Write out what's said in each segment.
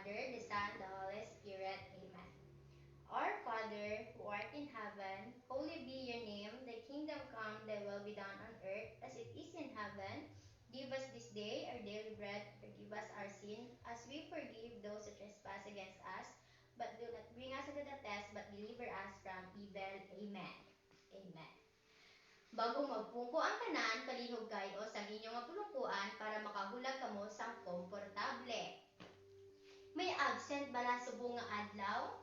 Father, the Son, the Holy Spirit. Amen. Our Father, who art in heaven, holy be your name. Thy kingdom come, thy will be done on earth as it is in heaven. Give us this day our daily bread. Forgive us our sin, as we forgive those who trespass against us. But do not bring us into the test, but deliver us from evil. Amen. Amen. Bago magpungko ang tanan, palihog kayo sa inyong pulungkuan para makahulag kamo sang komportable. May absent bala subong nga adlaw?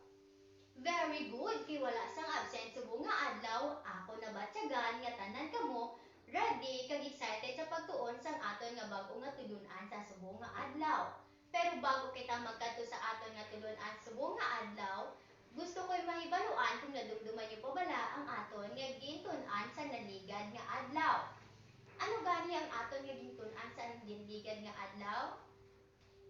Very good, kay wala sang absent subong nga adlaw, ako nabatyagan nga tanan kamo ready kag excited sa pagtuon sang aton nga bag-o nga tulunan sa subong nga adlaw. Pero bago kita magkadto sa aton nga tulunan subong nga adlaw, gusto ko'y mahibaluan kung nadumduman niyo pa bala ang aton nga gintun-an sa naligad nga adlaw. Ano gani ang aton nga gintun-an sa naligad nga adlaw?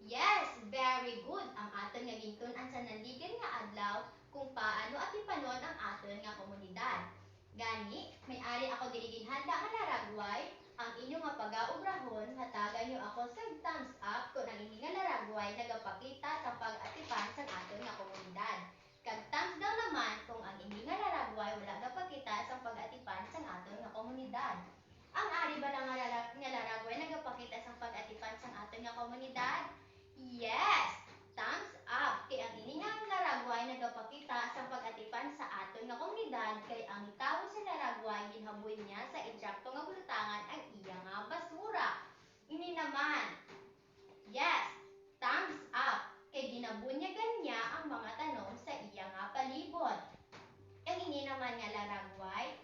Yes, very good. Ang aton nga gintun-an sa naligad nga adlaw kung paano at ipanon ang aton nga komunidad. Gani, may-ari ako dili ginhanda nga laragway, ang inyo nga pag-aubrahon, hatagan niyo ako sa thumbs up kung ang inyo nga laragway nagapakita sa pag-atipan sa aton nga komunidad. Kag thumbs down naman kung ang inyo nga laragway wala gapakita sa pag-atipan sa aton nga komunidad. Ang ari ba lang nga laragway nagapakita sa pag-atipan sa aton nga komunidad? Yes! Thumbs up! Kay ang ini nga laragway nagapakita sa pag-atipan sa aton nga komunidad kay ang tawo sa laragway ginhaboy niya sa eksakto nga bulutangan ang iya nga basura. Ini naman. Yes! Thumbs up! Kay ginabunyagan niya ang mga tanom sa iya nga palibot. Ang ini naman nga laragway,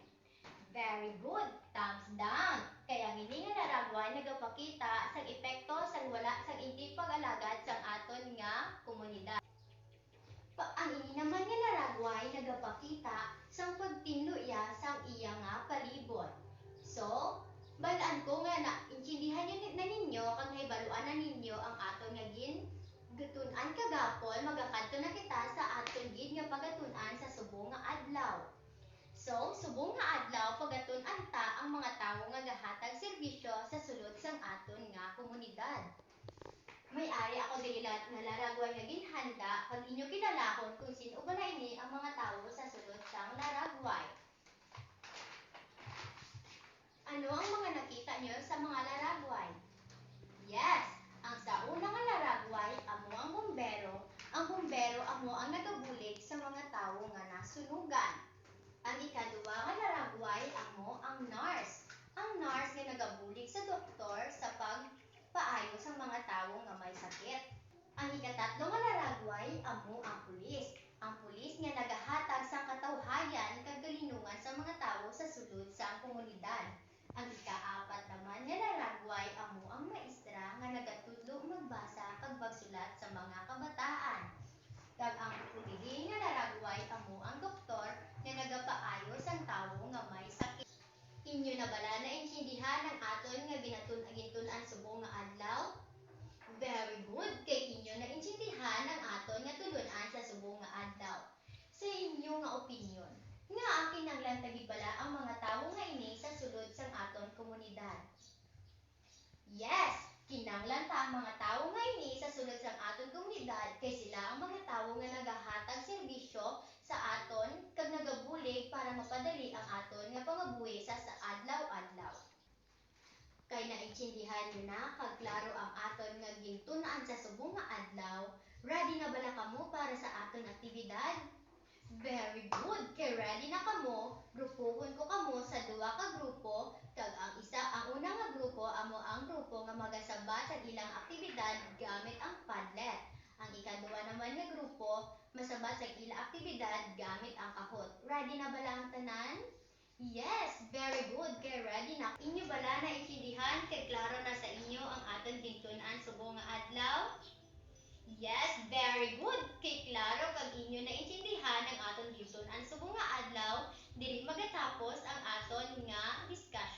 very good. Thumbs down. Kaya ang ini nga laragway nagapakita sa epekto sa wala sa hindi pag-alagad sa aton nga komunidad. Ang ini naman nga laragway nagapakita sa pagtinluya sa iya nga palibot. So, balaan ko nga na intindihan na ninyo kang hibaluan na ninyo ang aton nga gitun-an kagapon magakadto na kita sa aton gid nga pagatun-an sa subong nga adlaw. So, subong nga adlaw pagatun-an ta ang mga tawo nga gahatag serbisyo sa sulod sang aton nga komunidad. May-ari ako dili nga laragway nga ginhanda kag inyo kinalahon kung sino ba na ini ang mga tawo sa sulod sang laragway. Ano ang mga nakita nyo sa mga laragway? Yes! Ang sa unang nga laragway, amo ang bumbero. Ang bumbero amo ang nagabulig sa mga tawo nga nasunugan. Ang ikaduwa nga laragway, amo ang nurse. Ang nurse nga nagabulig sa doktor sa pagpaayo sa mga tawo nga may sakit. Ang ikatatlo nga laragway, amo ang pulis. Ang pulis nga nagahatag sa katawhayan kag kalinungan sa mga tawo sa sulod sa komunidad. Ang ikaapat naman nga laragway, amo ang maestra nga nagatudlo magbasa kag magsulat sa mga kabataan. Kag ang pulihin nga laragway, amo ang doktor nga nagapaayo sang tawo nga may sakit. Inyo na bala na intindihan ang aton nga ginatun-an subong nga adlaw? Very good, kay inyo na intindihan ang aton nga tulunan sa subong nga adlaw. Sa inyo nga opinyon, nga ang kinahanglan tagi bala ang mga tawo nga ini sa sulod sang aton komunidad? Yes, kinahanglan ta ang mga tawo nga ini sa sulod sang aton komunidad kay sila ang mga tawo nga nagahatag serbisyo sa aton kag nagabulig para mapadali ang aton nga pangabuhi sa adlaw-adlaw. Kay naintindihan nyo na kag klaro ang aton nga gintun-an sa subong nga adlaw, ready na bala kamo para sa aton aktibidad? Very good! Kay ready na kamo, grupohon ko kamo sa duha ka grupo, kag ang una nga grupo amo ang grupo nga magasabat sa ilang aktibidad gamit ang Padlet. Ang ikaduha naman nga grupo masabat sa ilang aktibidad gamit ang kahot. Ready na bala ang tanan? Yes, very good. Kay ready na. Inyo bala na intindihan kay klaro na sa inyo ang aton gintun-an subong nga adlaw? Yes, very good. Kay klaro kag inyo na intindihan ang aton gintun-an subong nga adlaw, dili magatapos ang aton nga discussion.